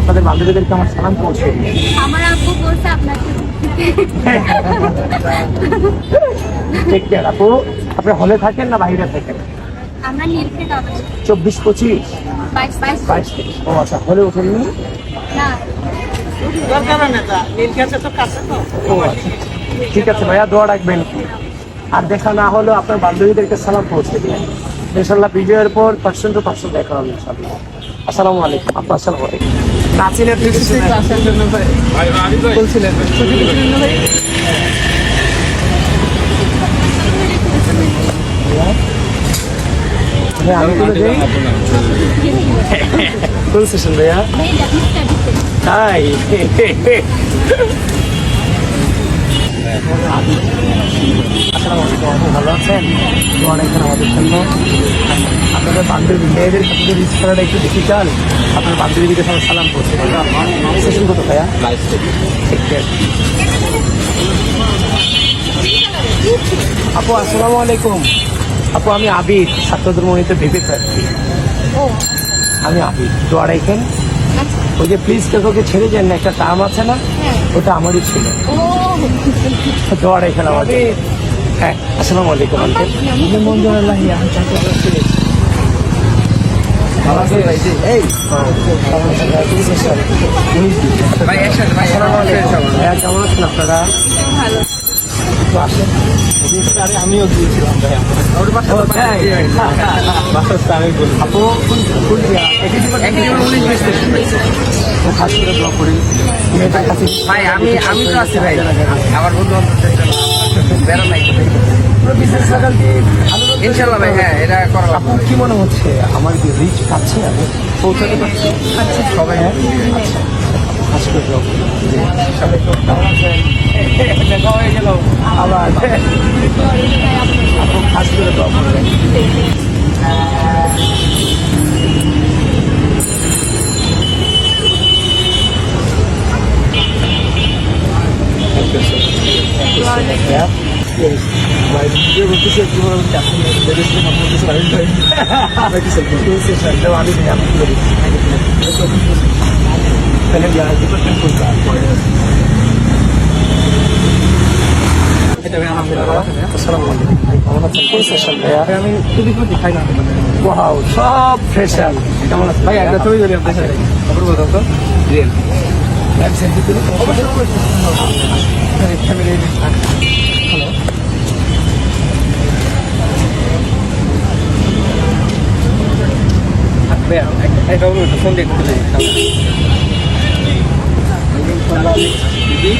আপনাদের বান্ধবীদেরকে আমার সালাম পৌঁছে দিন। আমার আব্বু বলছে আপনাকে টেক কেয়ার আপু। আপনি হলে থাকেন না বাইরে থাকেন? আমরা নীলকে যাবো 24-25 22 22। ও আচ্ছা, হলে ওঠেননি? না ও আচ্ছা, ঠিক আছে ভাইয়া, দোয়া রাখবেন। আর দেখা না হলেও আপনার বান্ধবীদেরকে সালাম পৌঁছে দিন। ইনশাল্লাহ বিজয়ের পর পার্সেন্ট টু পার্সেন্ট দেখা হবে ইনশাল্লাহ। আসসালামু আলাইকুম। আপনার আসসালাম আলাইকুম। নাচিনের আসার জন্য বলছিলেন আমি তুলে যাই কোন সেশন ভাইয়া? তাই ভালো আছেন? অনেকক্ষণ আমাদের জন্য আপনাদের বান্ধবী মেয়েদের সাথে রিচ করাটা একটু ডিফিকাল্ট। আপনার বান্ধবীদেরকে সবাই সালাম করছে। সেশন কত ভাইয়া? আপু আসসালামু আলাইকুম। আপু আমি আবিদ, ছাত্রদের মনিত ভেবে থাকি। আমি আবিদ, দোয়া রাখেন। ওই যে প্লিজ কেউকে ছেড়ে যান না, একটা টার্ম আছে না, ওটা আমারই ছিল। দোয়া রাখেন আমাদের। হ্যাঁ, আসসালামু আলাইকুম আঙ্কেল। কেমন আছেন আপনারা? আমিও গিয়েছিলাম ভাই আমি তো আছি ভাই, আমার বন্ধু বেরো নাই ইনশাল্লাহ ভাই। হ্যাঁ, এটা করা লাগবে। কি মনে হচ্ছে আমার কি রিচ পাচ্ছে? আমি পৌঁছাতে পারছি সবাই? খাস করে দেখা হয়ে গেল আবার। আপু খাস করে দোয়া করবেন। সব ফ্রেশার। কেমন আছে ভাই? একটা ছবি ধরি আপনার সাথে। খবর বলতাম তো ফোন দেখতে দিদি